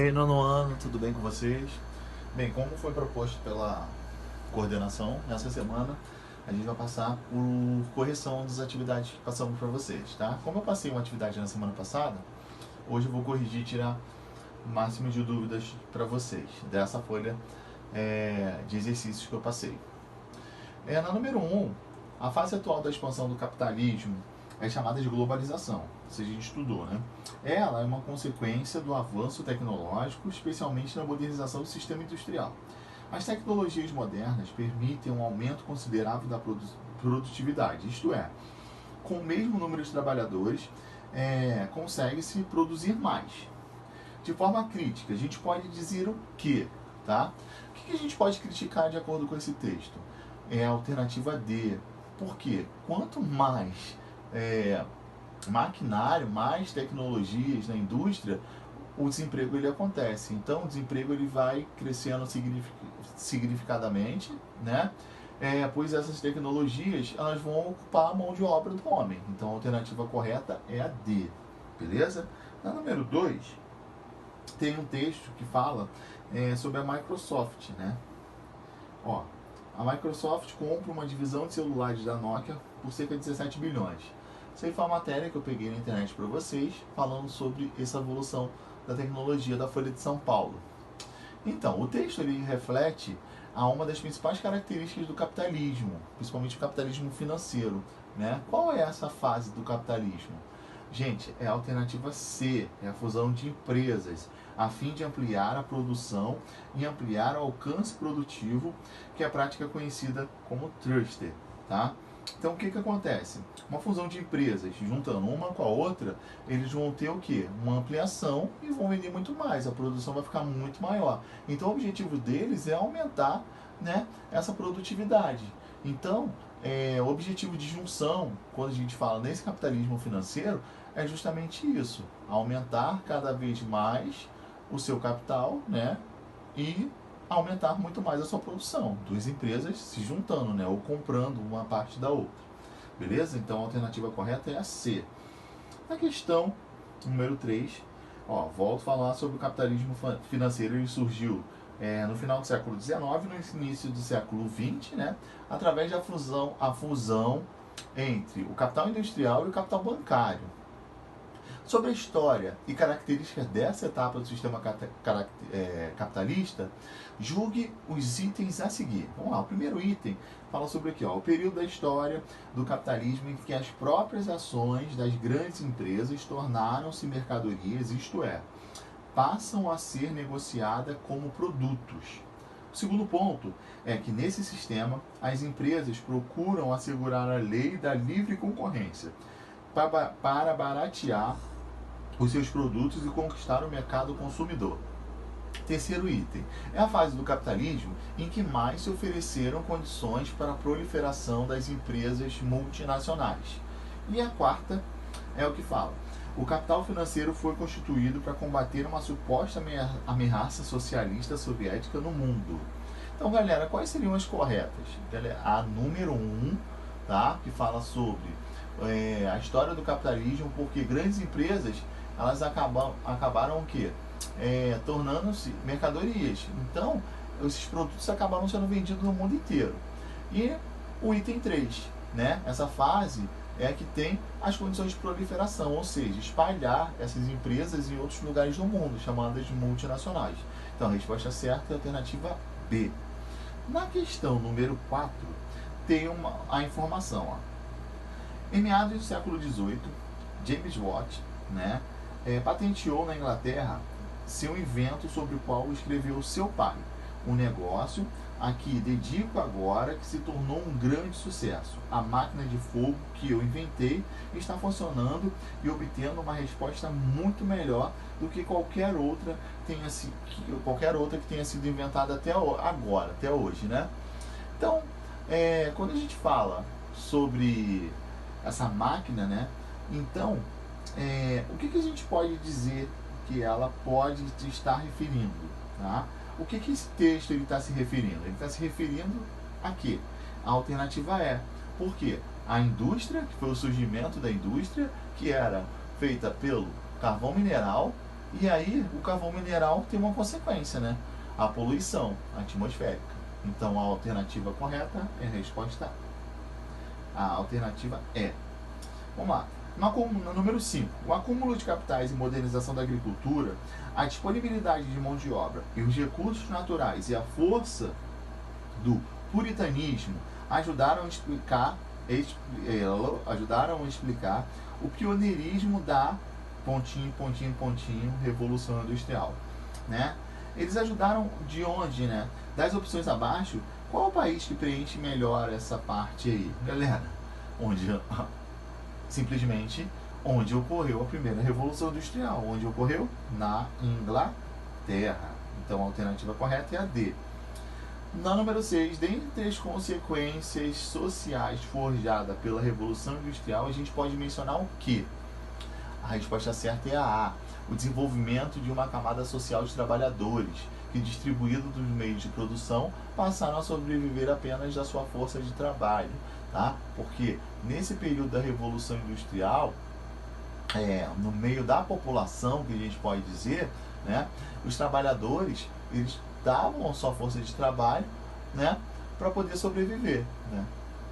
E aí, nono ano, tudo bem com vocês? Bem, como foi proposto pela coordenação, nessa semana a gente vai passar por correção das atividades que passamos para vocês, tá? Como eu passei uma atividade na semana passada, hoje eu vou corrigir e tirar o máximo de dúvidas para vocês dessa folha de exercícios que eu passei. Na número 1, a fase atual da expansão do capitalismo é chamada de globalização, ou seja, a gente estudou, né? Ela é uma consequência do avanço tecnológico, especialmente na modernização do sistema industrial. As tecnologias modernas permitem um aumento considerável da produtividade, isto é, com o mesmo número de trabalhadores, consegue-se produzir mais. De forma crítica, a gente pode dizer o quê? Tá? O que a gente pode criticar de acordo com esse texto? É a alternativa D. Por quê? Quanto mais maquinário, mais tecnologias na indústria, o desemprego ele acontece. Então o desemprego ele vai crescendo significadamente, né? Pois essas tecnologias elas vão ocupar a mão de obra do homem. Então a alternativa correta é a D, beleza? Na número 2, tem um texto que fala sobre a Microsoft, né? Ó, a Microsoft compra uma divisão de celulares da Nokia por cerca de 17 bilhões. Essa aí foi uma matéria que eu peguei na internet para vocês, falando sobre essa evolução da tecnologia da Folha de São Paulo. Então, o texto ele reflete a uma das principais características do capitalismo, principalmente o capitalismo financeiro, né? Qual é essa fase do capitalismo? Gente, é a alternativa C, é a fusão de empresas, a fim de ampliar a produção e ampliar o alcance produtivo, que é a prática conhecida como thruster, tá? Então o que acontece? Uma fusão de empresas, juntando uma com a outra, eles vão ter o quê? Uma ampliação e vão vender muito mais, a produção vai ficar muito maior. Então o objetivo deles é aumentar, né, essa produtividade. Então, o objetivo de junção, quando a gente fala nesse capitalismo financeiro, é justamente isso, aumentar cada vez mais o seu capital, né, e aumentar muito mais a sua produção. Duas empresas se juntando, né, ou comprando uma parte da outra. Beleza? Então a alternativa correta é a C. Na questão número 3, volto a falar sobre o capitalismo financeiro. Ele surgiu no final do século XIX, no início do século XX, né, através da fusão entre o capital industrial e o capital bancário. Sobre a história e características dessa etapa do sistema capitalista, julgue os itens a seguir. Vamos lá, o primeiro item fala sobre aqui, o período da história do capitalismo em que as próprias ações das grandes empresas tornaram-se mercadorias, isto é, passam a ser negociadas como produtos. O segundo ponto é que nesse sistema as empresas procuram assegurar a lei da livre concorrência para baratear os seus produtos e conquistar o mercado consumidor. Terceiro item, é a fase do capitalismo em que mais se ofereceram condições para a proliferação das empresas multinacionais. E a quarta é o que fala, o capital financeiro foi constituído para combater uma suposta ameaça socialista soviética no mundo. Então, galera, quais seriam as corretas? A número 1, tá? Que fala sobre a história do capitalismo, porque grandes empresas elas acabaram o quê? Tornando-se mercadorias. Então, esses produtos acabaram sendo vendidos no mundo inteiro. E o item 3, né? Essa fase é a que tem as condições de proliferação, ou seja, espalhar essas empresas em outros lugares do mundo, chamadas de multinacionais. Então, a resposta certa é a alternativa B. Na questão número 4, tem a informação. Em meados do século XVIII, James Watt, né, patenteou na Inglaterra seu invento sobre o qual escreveu seu pai, um negócio a que dedico agora, que se tornou um grande sucesso. A máquina de fogo que eu inventei está funcionando e obtendo uma resposta muito melhor do que qualquer outra que tenha sido inventada até agora, até hoje, né? Então, quando a gente fala sobre essa máquina, né? Então, o que a gente pode dizer que ela pode estar referindo? Tá? O que esse texto está se referindo? Ele está se referindo a quê? A alternativa é, por quê? A indústria, que foi o surgimento da indústria, que era feita pelo carvão mineral, E aí, o carvão mineral tem uma consequência, né? A poluição atmosférica. Então, a alternativa correta é a resposta A. A alternativa é. Vamos lá. No número 5, o acúmulo de capitais e modernização da agricultura, a disponibilidade de mão de obra e os recursos naturais e a força do puritanismo ajudaram a explicar o pioneirismo da Revolução Industrial, né? Eles ajudaram de onde, né? Das opções abaixo, qual o país que preenche melhor essa parte aí? Galera, simplesmente onde ocorreu a primeira Revolução Industrial. Onde ocorreu? Na Inglaterra. Então a alternativa correta é a D. Na número 6, dentre as consequências sociais forjadas pela Revolução Industrial, a gente pode mencionar o quê? A resposta certa é a A. O desenvolvimento de uma camada social de trabalhadores, que, distribuídos dos meios de produção, passaram a sobreviver apenas da sua força de trabalho. Tá? Porque nesse período da Revolução Industrial, no meio da população, que a gente pode dizer, né, os trabalhadores, eles davam a sua força de trabalho, né, para poder sobreviver, né?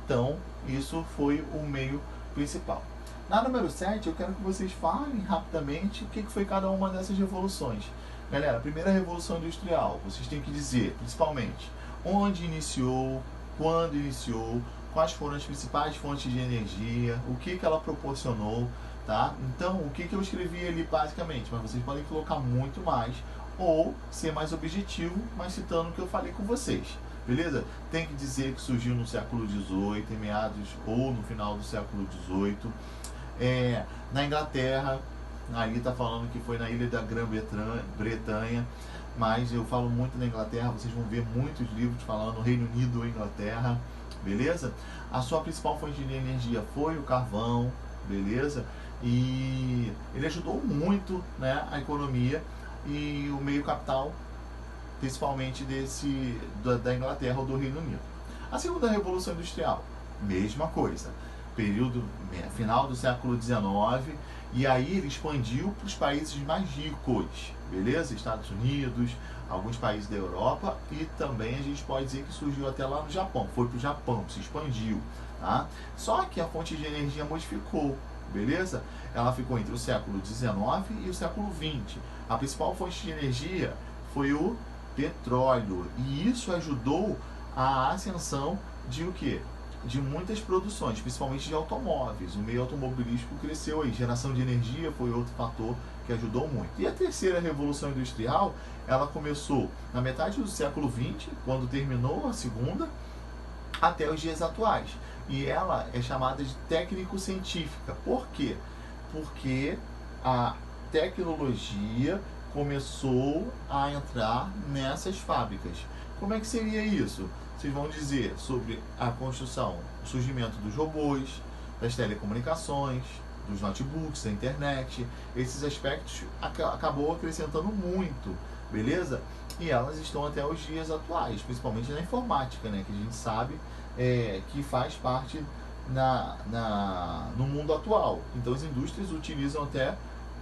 Então, isso foi o meio principal. Na número 7, eu quero que vocês falem rapidamente o que foi cada uma dessas revoluções. Galera, a primeira Revolução Industrial, vocês têm que dizer, principalmente, onde iniciou, quando iniciou, quais foram as principais fontes de energia, o que ela proporcionou, tá? Então, o que eu escrevi ali basicamente, mas vocês podem colocar muito mais, ou ser mais objetivo, mas citando o que eu falei com vocês, beleza? Tem que dizer que surgiu no século XVIII, em meados ou no final do século XVIII, na Inglaterra, ali está falando que foi na ilha da Grã-Bretanha, mas eu falo muito na Inglaterra, vocês vão ver muitos livros falando Reino Unido ou Inglaterra, beleza? A sua principal fonte de energia foi o carvão, beleza? E ele ajudou muito, né, a economia e o meio capital, principalmente da Inglaterra ou do Reino Unido. A segunda Revolução Industrial, mesma coisa, período final do século XIX, e aí ele expandiu para os países mais ricos, beleza? Estados Unidos, alguns países da Europa, e também a gente pode dizer que surgiu até lá no Japão, foi para o Japão, se expandiu, tá? Só que a fonte de energia modificou, beleza? Ela ficou entre o século XIX e o século XX. A principal fonte de energia foi o petróleo, e isso ajudou a ascensão de o quê? De muitas produções, principalmente de automóveis. O meio automobilístico cresceu aí, geração de energia foi outro fator que ajudou muito. E a terceira Revolução Industrial, ela começou na metade do século XX, quando terminou a segunda, até os dias atuais. E ela é chamada de técnico-científica. Por quê? Porque a tecnologia começou a entrar nessas fábricas. Como é que seria isso? Vocês vão dizer sobre a construção, o surgimento dos robôs, das telecomunicações, dos notebooks, da internet. Esses aspectos acabou acrescentando muito, beleza? E elas estão até os dias atuais, principalmente na informática, né? Que a gente sabe que faz parte no mundo atual. Então as indústrias utilizam até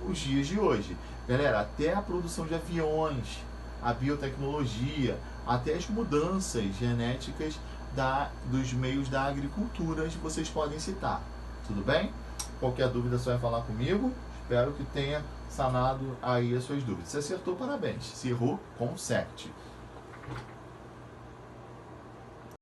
os dias de hoje. Galera, até a produção de aviões, a biotecnologia, até as mudanças genéticas dos meios da agricultura, vocês podem citar. Tudo bem? Qualquer dúvida, só é falar comigo. Espero que tenha sanado aí as suas dúvidas. Se acertou, parabéns. Se errou, conserte.